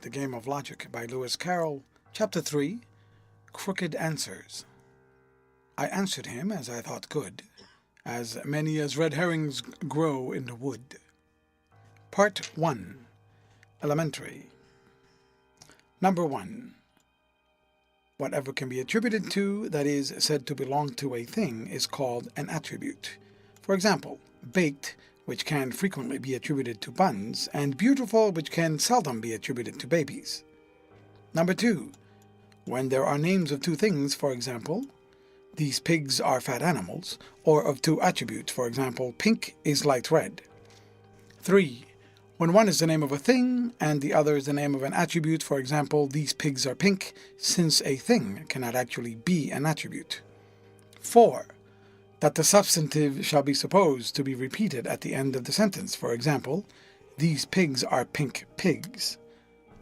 The Game of Logic by Lewis Carroll, Chapter 3, Crooked Answers. I answered him as I thought good, as many as red herrings grow in the wood. Part 1. Elementary. Number 1. Whatever can be attributed to, that is, said to belong to a thing, is called an attribute. For example, baked, which can frequently be attributed to buns, and beautiful, which can seldom be attributed to babies. Number 2. When there are names of two things, for example, these pigs are fat animals, or of two attributes, for example, pink is light red. 3. When one is the name of a thing, and the other is the name of an attribute, for example, these pigs are pink, since a thing cannot actually be an attribute. 4. That the substantive shall be supposed to be repeated at the end of the sentence. For example, these pigs are pink pigs.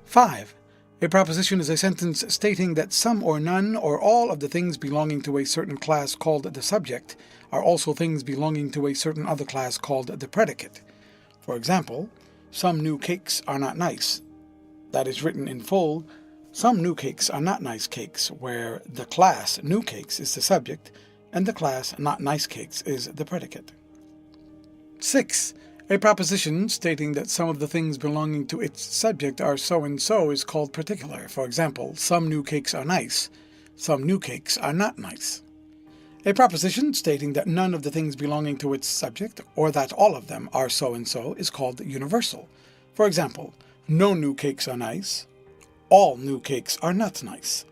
5. A proposition is a sentence stating that some or none or all of the things belonging to a certain class called the subject are also things belonging to a certain other class called the predicate. For example, some new cakes are not nice. That is written in full, some new cakes are not nice cakes, where the class new cakes is the subject, and the class not nice cakes is the predicate. 6. A proposition stating that some of the things belonging to its subject are so and so is called particular. For example, some new cakes are nice, some new cakes are not nice. A proposition stating that none of the things belonging to its subject, or that all of them are so and so, is called universal. For example, no new cakes are nice, all new cakes are not nice.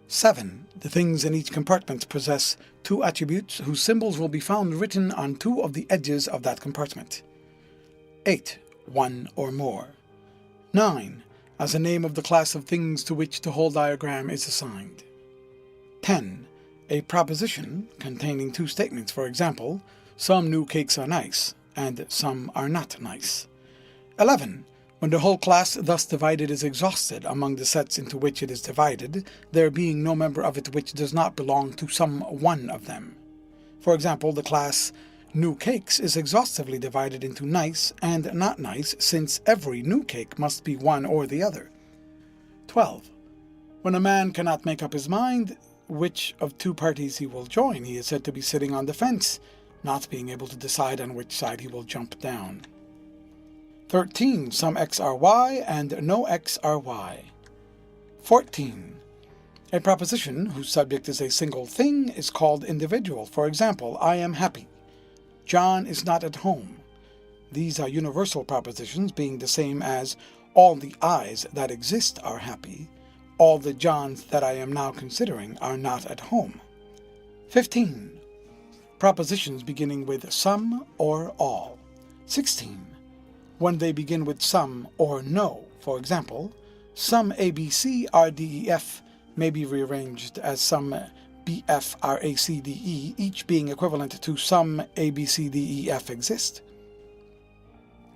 7. The things in each compartment possess two attributes whose symbols will be found written on two of the edges of that compartment. 8. One or more. 9. As a name of the class of things to which the whole diagram is assigned. 10. A proposition containing two statements, for example, some new cakes are nice, and some are not nice. 11. When the whole class thus divided is exhausted among the sets into which it is divided, there being no member of it which does not belong to some one of them. For example, the class new cakes is exhaustively divided into nice and not nice, since every new cake must be one or the other. 12. When a man cannot make up his mind which of two parties he will join, he is said to be sitting on the fence, not being able to decide on which side he will jump down. 13. Some x are y and no x are y. 14. A proposition whose subject is a single thing is called individual. For example, I am happy. John is not at home. These are universal propositions, being the same as all the I's that exist are happy. All the Johns that I am now considering are not at home. 15. Propositions beginning with some or all. 16. When they begin with some or no. For example, some ABC are DEF may be rearranged as some BF are ACDE, each being equivalent to some ABCDEF exist.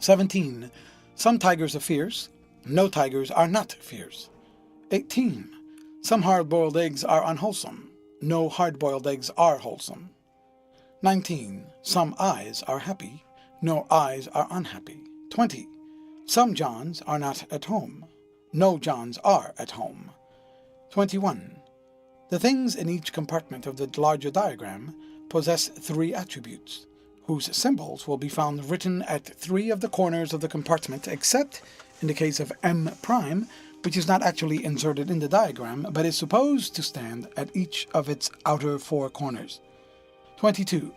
17. Some tigers are fierce, no tigers are not fierce. 18. Some hard-boiled eggs are unwholesome, no hard-boiled eggs are wholesome. 19. Some eyes are happy, no eyes are unhappy. 20. Some Johns are not at home, no Johns are at home. 21. The things in each compartment of the larger diagram possess three attributes, whose symbols will be found written at three of the corners of the compartment, except in the case of M', which is not actually inserted in the diagram, but is supposed to stand at each of its outer four corners. 22.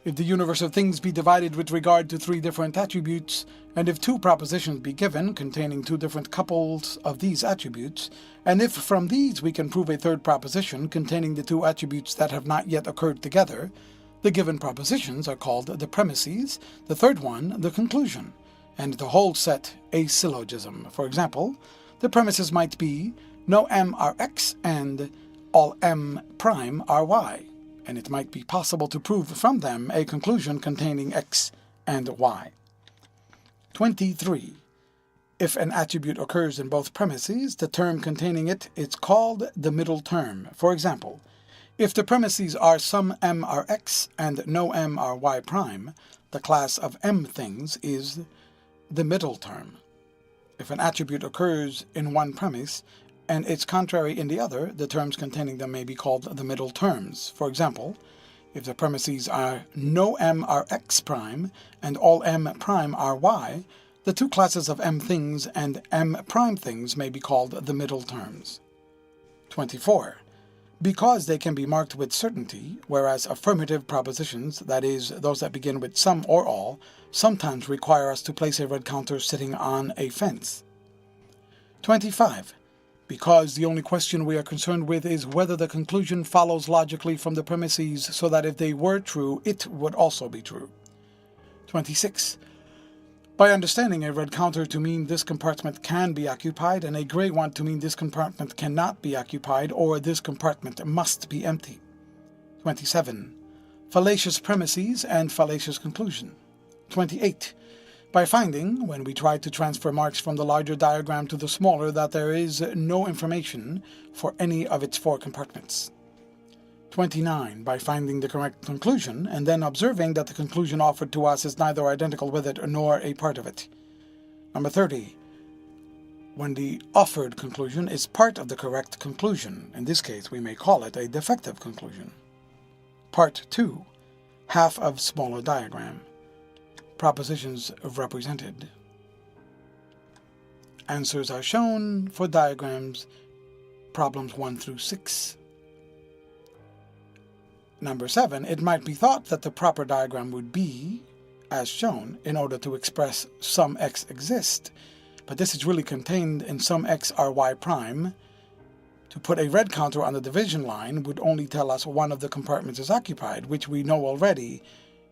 If the universe of things be divided with regard to three different attributes, and if two propositions be given containing two different couples of these attributes, and if from these we can prove a third proposition containing the two attributes that have not yet occurred together, the given propositions are called the premises, the third one the conclusion, and the whole set a syllogism. For example, the premises might be no M are X and all M' are Y, and it might be possible to prove from them a conclusion containing X and Y. 23. If an attribute occurs in both premises, the term containing it is called the middle term. For example, if the premises are some M are X and no M are Y', the class of M things is the middle term. If If an attribute occurs in one premise and its contrary in the other, the terms containing them may be called the middle terms. For example, if the premises are no m are x prime and all m prime are y, the two classes of m things and m prime things may be called the middle terms. 24. Because they can be marked with certainty, whereas affirmative propositions, that is, those that begin with some or all, sometimes require us to place a red counter sitting on a fence. 25. Because the only question we are concerned with is whether the conclusion follows logically from the premises so that if they were true, it would also be true. 26. By understanding a red counter to mean this compartment can be occupied and a gray one to mean this compartment cannot be occupied or this compartment must be empty. 27. Fallacious premises and fallacious conclusion. 28. By finding, when we try to transfer marks from the larger diagram to the smaller, that there is no information for any of its four compartments. 29. By finding the correct conclusion, and then observing that the conclusion offered to us is neither identical with it nor a part of it. Number 30. When the offered conclusion is part of the correct conclusion. In this case, we may call it a defective conclusion. Part 2. Half of smaller diagram. Propositions represented. Answers are shown for diagrams, problems 1 through 6. Number 7, it might be thought that the proper diagram would be, as shown, in order to express some x exist, but this is really contained in some x are y prime. To put a red counter on the division line would only tell us one of the compartments is occupied, which we know already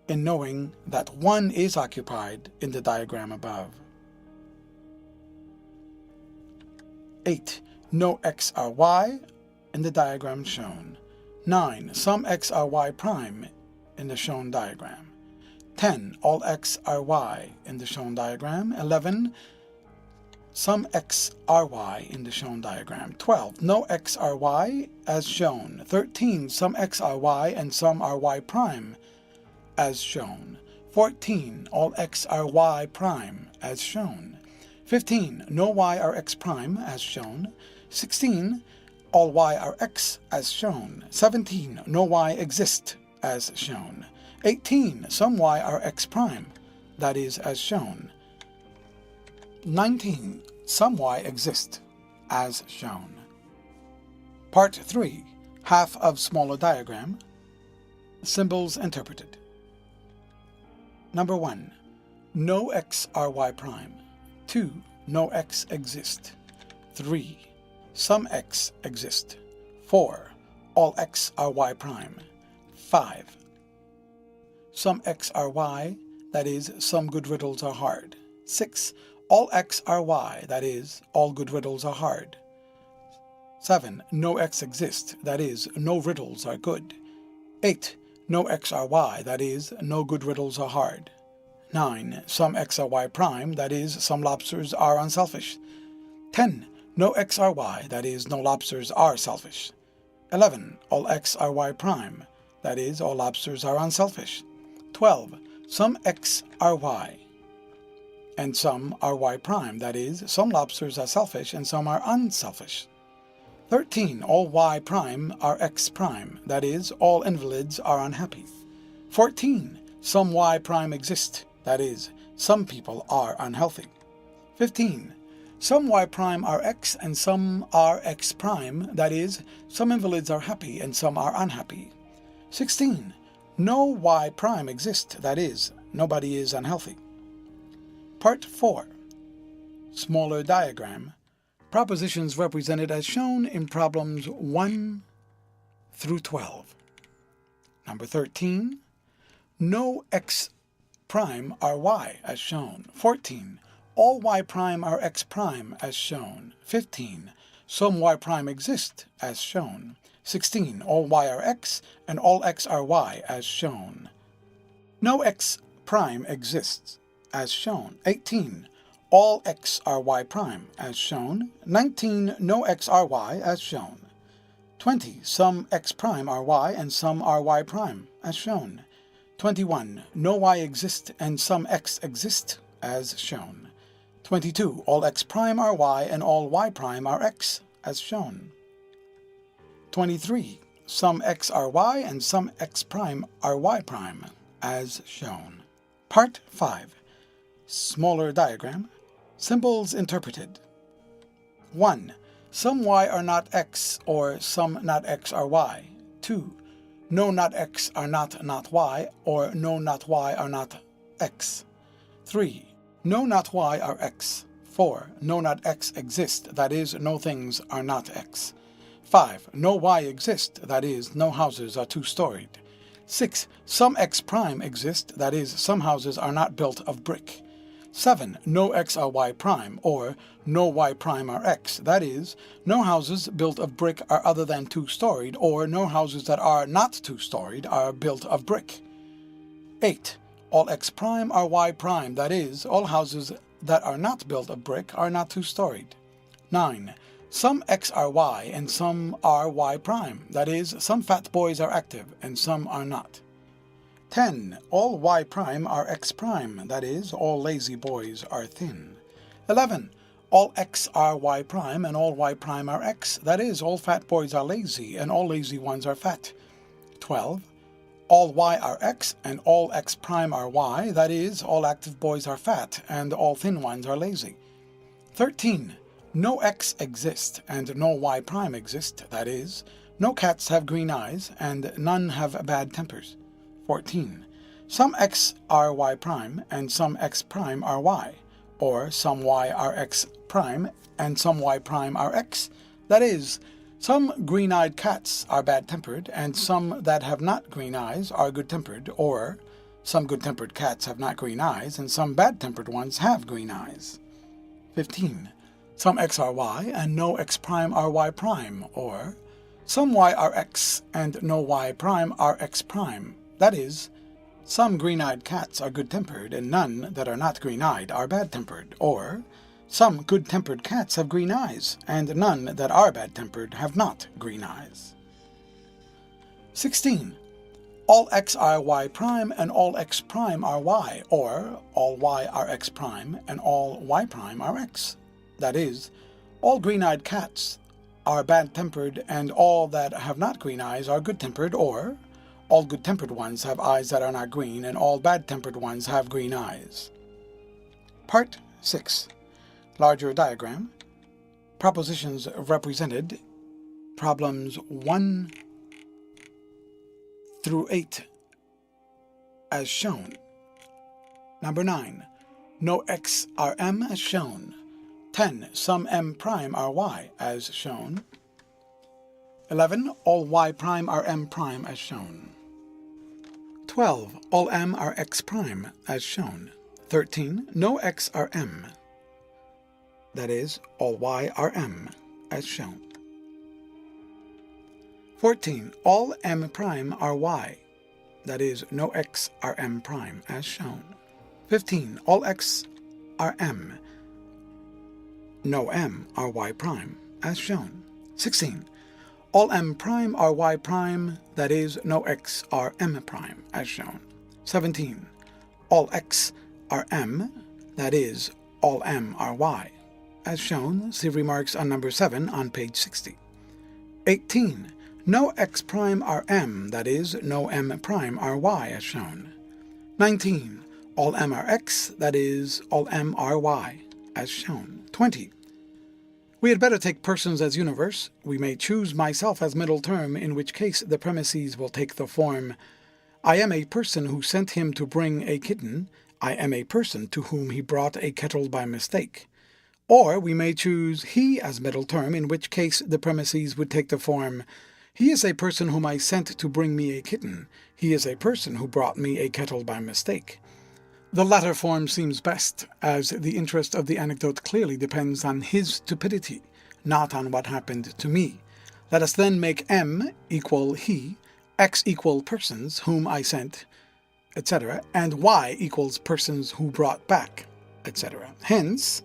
in knowing that one is occupied in the diagram above. 8. No x are y in the diagram shown. 9. Some x are y prime in the shown diagram. 10. All x are y in the shown diagram. 11. Some x are y in the shown diagram. 12. No x are y as shown. 13. Some x are y and some are y prime as shown. 14. All x are y prime as shown. 15. No y are x prime as shown. 16. All y are x as shown. 17. No y exist as shown. 18. Some y are x prime, that is, as shown. 19. Some y exist as shown. Part 3. Half of smaller diagram. Symbols interpreted. Number 1. No x are y prime. 2. No x exist. 3. Some x exist. 4. All x are y prime. 5. Some x are y, that is, some good riddles are hard. 6. All x are y, that is, all good riddles are hard. 7. No x exist, that is, no riddles are good. 8. No x are y, that is, no good riddles are hard. 9. Some x are y prime, that is, some lobsters are unselfish. 10. No x are y, that is, no lobsters are selfish. 11. All x are y prime, that is, all lobsters are unselfish. 12. Some x are y, and some are y prime, that is, some lobsters are selfish and some are unselfish. 13. All y prime are x prime, that is, all invalids are unhappy. 14. Some y prime exist, that is, some people are unhealthy. 15. Some y prime are x and some are x prime, that is, some invalids are happy and some are unhappy. 16. No y prime exist, that is, nobody is unhealthy. Part 4. Smaller diagram. Propositions represented as shown in problems 1 through 12. Number 13. No x prime are y as shown. 14. All y prime are x prime as shown. 15. Some y prime exist as shown. 16. All y are x and all x are y as shown. No x prime exists as shown. 18. All x are y prime as shown. 19. No x are y as shown. 20. Some x prime are y and some are y prime as shown. 21. No y exist and some x exist as shown. 22. All x prime are y and all y prime are x, as shown. 23. Some x are y and some x prime are y prime, as shown. Part 5. Smaller diagram. Symbols interpreted. 1. Some y are not x, or some not x are y. 2. No not x are not y, or no not y are not x. 3. No not y are x. 4. No not x exist, that is, no things are not x. 5. No y exist, that is, no houses are two-storied. 6. Some x prime exist, that is, some houses are not built of brick. 7. No x are y prime, or no y prime are x, that is, no houses built of brick are other than two-storied, or no houses that are not two-storied are built of brick. 8. All x prime are y prime, that is, all houses that are not built of brick are not two-storied. 9. Some x are y and some are y prime, that is, some fat boys are active and some are not. 10. All y prime are x prime, that is, all lazy boys are thin. 11. All x are y prime and all y prime are x, that is, all fat boys are lazy and all lazy ones are fat. 12. All y are x and all x prime are y, that is, all active boys are fat and all thin ones are lazy. 13. No x exist and no y prime exist, that is, no cats have green eyes and none have bad tempers. 14. Some x are y prime and some x prime are y, or some y are x prime and some y prime are x, that is, some green-eyed cats are bad-tempered and some that have not green eyes are good-tempered, or some good-tempered cats have not green eyes and some bad-tempered ones have green eyes. 15. Some x are y and no x prime are y prime, or some y are x and no y prime are x prime, that is, some green-eyed cats are good-tempered and none that are not green-eyed are bad-tempered, or some good-tempered cats have green eyes and none that are bad-tempered have not green eyes. 16. All x are y prime and all x prime are y, or all y are x prime and all y prime are x. That is, all green-eyed cats are bad-tempered and all that have not green eyes are good-tempered, or all good-tempered ones have eyes that are not green and all bad-tempered ones have green eyes. Part 6. Larger diagram. Propositions represented. Problems 1 through 8 as shown. Number 9. No x are m as shown. 10. Some m prime are y as shown. 11. All y prime are m prime as shown. 12. All m are x prime as shown. 13. No x are m. That is, all y are m, as shown. 14. All m prime are y. That is, no x are m prime, as shown. 15. All x are m. No m are y prime, as shown. 16. All m prime are y prime, that is, no x are m prime, as shown. 17. All x are m, that is, all m are y, as shown. See remarks on number 7 on page 60. 18. No x prime are m, that is, no m prime are y, as shown. 19. All m are x, that is, all m are y, as shown. 20. We had better take persons as universe. We may choose myself as middle term, in which case the premises will take the form, I am a person who sent him to bring a kitten. I am a person to whom he brought a kettle by mistake. Or we may choose he as middle term, in which case the premises would take the form, he is a person whom I sent to bring me a kitten. He is a person who brought me a kettle by mistake. The latter form seems best, as the interest of the anecdote clearly depends on his stupidity, not on what happened to me. Let us then make m equal he, x equal persons whom I sent, etc., and y equals persons who brought back, etc. Hence,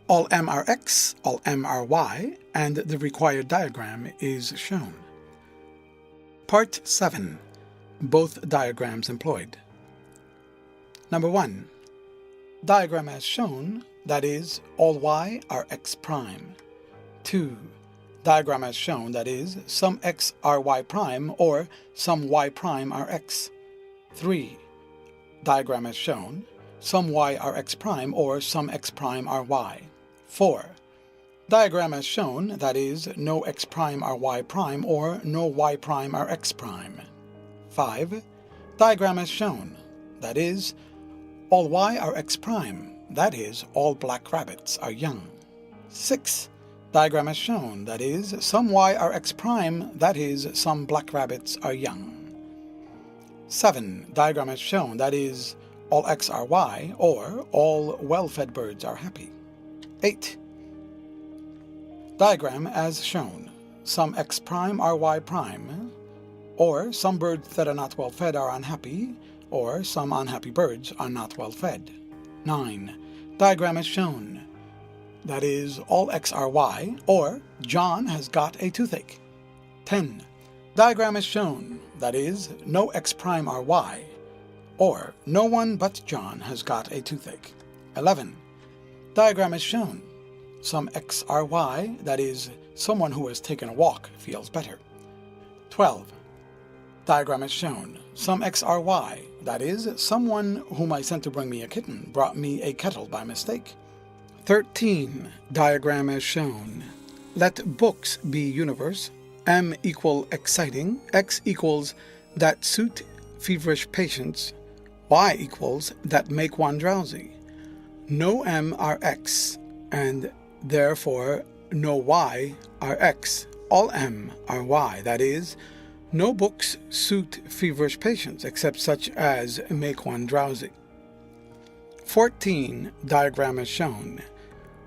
all m are x, all m are y, and the required diagram is shown. Part 7. Both diagrams employed. Number 1. Diagram as shown, that is, all y are x prime. 2. Diagram as shown, that is, some x are y prime or some y prime are x. 3. Diagram as shown, some y are x prime or some x prime are y. 4. Diagram as shown, that is, no x prime are y prime or no y prime are x prime. 5. Diagram as shown, that is, all y are x prime, that is, all black rabbits are young. 6. Diagram as shown, that is, some y are x prime, that is, some black rabbits are young. 7. Diagram as shown, that is, all x are y, or all well-fed birds are happy. 8. Diagram as shown, some x prime are y prime, or some birds that are not well-fed are unhappy, or some unhappy birds are not well-fed. 9. Diagram as shown, that is, all x are y, or John has got a toothache. 10. Diagram as shown, that is, no x prime are y, or no one but John has got a toothache. 11. Diagram as shown, some x are y, that is, someone who has taken a walk feels better. 12. Diagram as shown, some x are y, that is, someone whom I sent to bring me a kitten brought me a kettle by mistake. 13. Diagram as shown, let books be universe, m equal exciting, x equals that suit feverish patients, y equals that make one drowsy. No m are x, and therefore no y are x. All m are y, that is, no books suit feverish patients except such as make one drowsy. 14. Diagram as shown,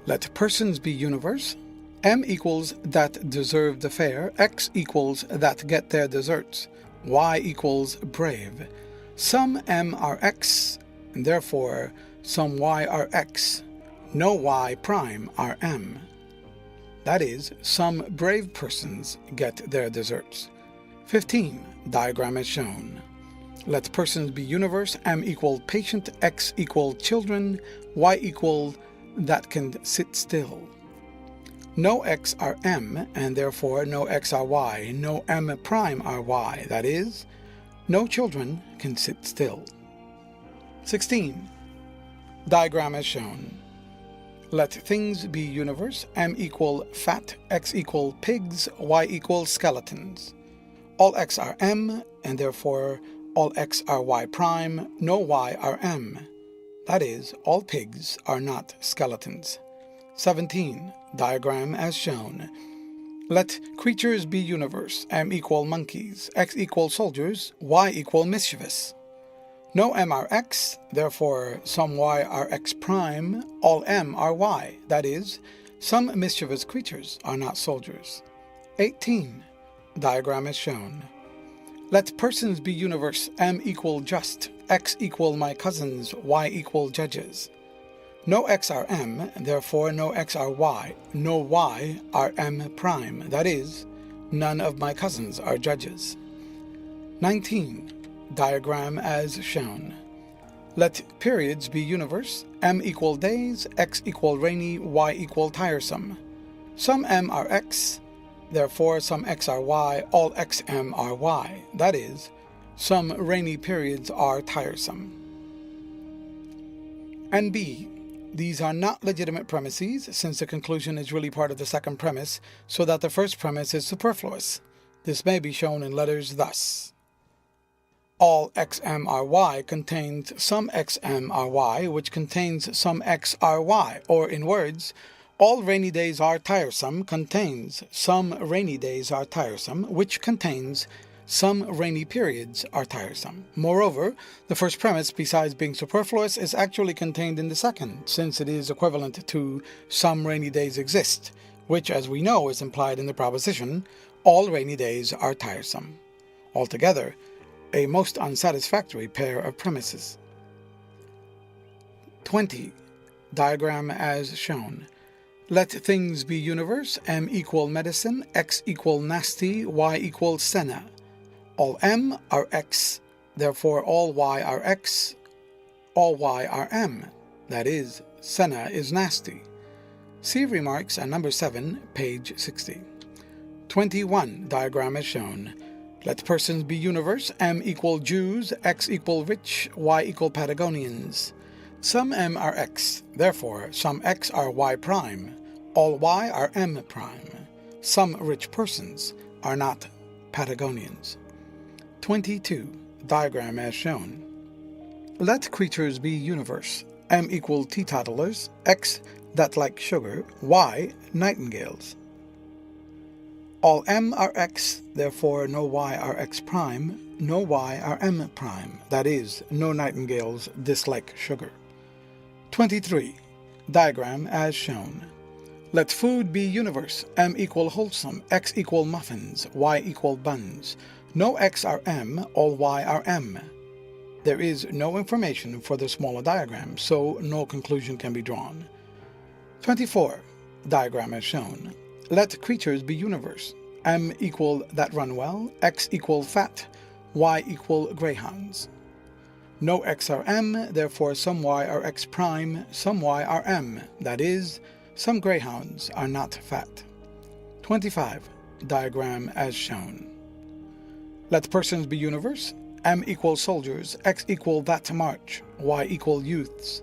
let persons be universe, m equals that deserve the fare, x equals that get their deserts, y equals brave. Some m are x, and therefore some y are x. No y prime are m. That is, some brave persons get their deserts. 15. Diagram as shown. Let persons be universe, m equal patient, x equal children, y equal that can sit still. No x are m, and therefore no x are y. No m prime are y, that is, no children can sit still. 16. Diagram as shown. Let things be universe, m equal fat, x equal pigs, y equal skeletons. All x are m, and therefore all x are y prime, no y are m. That is, all pigs are not skeletons. 17. Diagram as shown. Let creatures be universe, m equal monkeys, x equal soldiers, y equal mischievous. No m are x, therefore some y are x prime, all m are y, that is, some mischievous creatures are not soldiers. 18. Diagram as shown. Let persons be universe, m equal just, x equal my cousins, y equal judges. No x are m, therefore no x are y, no y are m prime, that is, none of my cousins are judges. 19. Diagram as shown. Let periods be universe, m equal days, x equal rainy, y equal tiresome. Some m are x, therefore some x are y, all xm are y, that is, some rainy periods are tiresome. And b. These are not legitimate premises, since the conclusion is really part of the second premise, so that the first premise is superfluous. This may be shown in letters thus. All xm are y contains some xm are y, which contains some x are y, or in words, all rainy days are tiresome contains some rainy days are tiresome, which contains some rainy periods are tiresome. Moreover, the first premise, besides being superfluous, is actually contained in the second, since it is equivalent to some rainy days exist, which, as we know, is implied in the proposition, all rainy days are tiresome. Altogether, a most unsatisfactory pair of premises. 20. Diagram as shown. Let things be universe, m equal medicine, x equal nasty, y equal senna. All m are x, therefore all y are x, all y are m, that is, Senna is nasty. See remarks on number 7, page 60. 21. Diagram as shown. Let persons be universe. M equal Jews, X equal rich, Y equal Patagonians. Some M are X, therefore some X are Y prime. All Y are M prime. Some rich persons are not Patagonians. 22. Diagram as shown. Let creatures be universe. M equal teetotalers, X that like sugar, Y nightingales. All M are X, therefore no Y are X prime, no Y are M prime, that is, no nightingales dislike sugar. 23. Diagram as shown. Let food be universe. M equal wholesome, X equal muffins, Y equal buns. No X are M, all Y are M. There is no information for the smaller diagram, so no conclusion can be drawn. 24. Diagram as shown. Let creatures be universe. M equal that run well, X equal fat, Y equal greyhounds. No X are M, therefore some Y are X prime, some Y are M, that is, some greyhounds are not fat. 25. Diagram as shown. Let persons be universe. M equal soldiers, X equal that march, Y equal youths.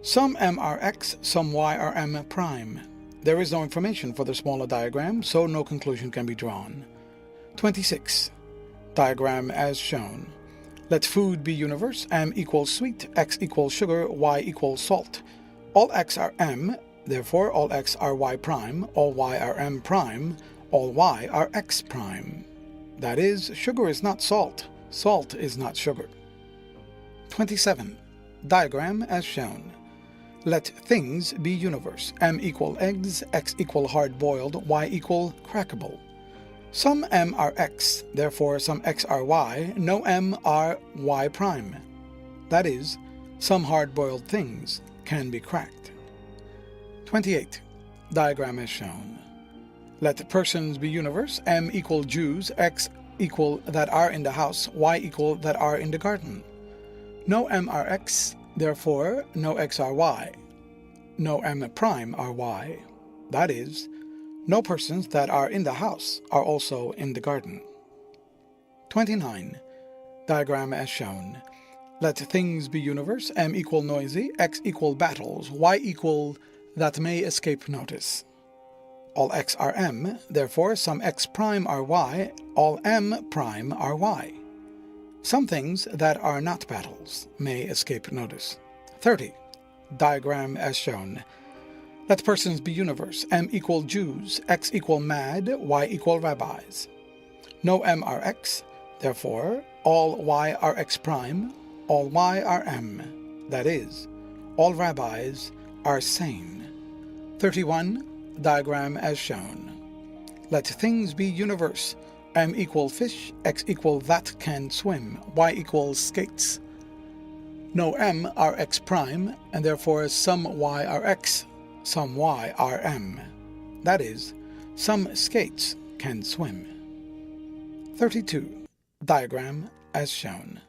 Some M are X, some Y are M prime. There is no information for the smaller diagram, so no conclusion can be drawn. 26. Diagram as shown. Let food be universe. M equals sweet, X equals sugar, Y equals salt. All X are M, therefore all X are Y prime, all Y are M prime, all Y are X prime. That is, sugar is not salt, salt is not sugar. 27. Diagram as shown. Let things be universe. M equal eggs, X equal hard-boiled, Y equal crackable. Some M are X, therefore some X are Y, no M are Y prime. That is, some hard-boiled things can be cracked. 28. Diagram as shown. Let persons be universe. M equal Jews, X equal that are in the house, Y equal that are in the garden. No M are X, therefore no X are Y. No M prime are Y. That is, no persons that are in the house are also in the garden. 29. Diagram as shown. Let things be universe. M equal noisy, X equal battles, Y equal that may escape notice. All X are M, therefore some X prime are Y, all M prime are Y. Some things that are not battles may escape notice. 30. Diagram as shown. Let persons be universe. M equal Jews, X equal mad, Y equal rabbis. No M are X, therefore all Y are X prime, all Y are M. That is, all rabbis are sane. 31. Diagram as shown. Let things be universe. M equal fish, X equal that can swim, Y equals skates. No M are X prime, and therefore some Y are X, some Y are M. That is, some skates can swim. 32. Diagram as shown.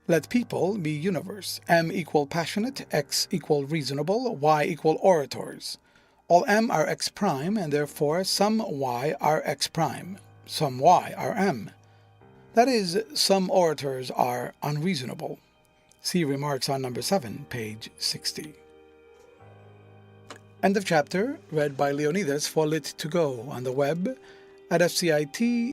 Let people be universe. M equal passionate, X equal reasonable, Y equal orators. All M are X prime, and therefore some Y are X prime, some Y are M. That is, some orators are unreasonable. See remarks on number 7, page 60. End of chapter, read by Leonidas for Lit2Go on the web at FCIT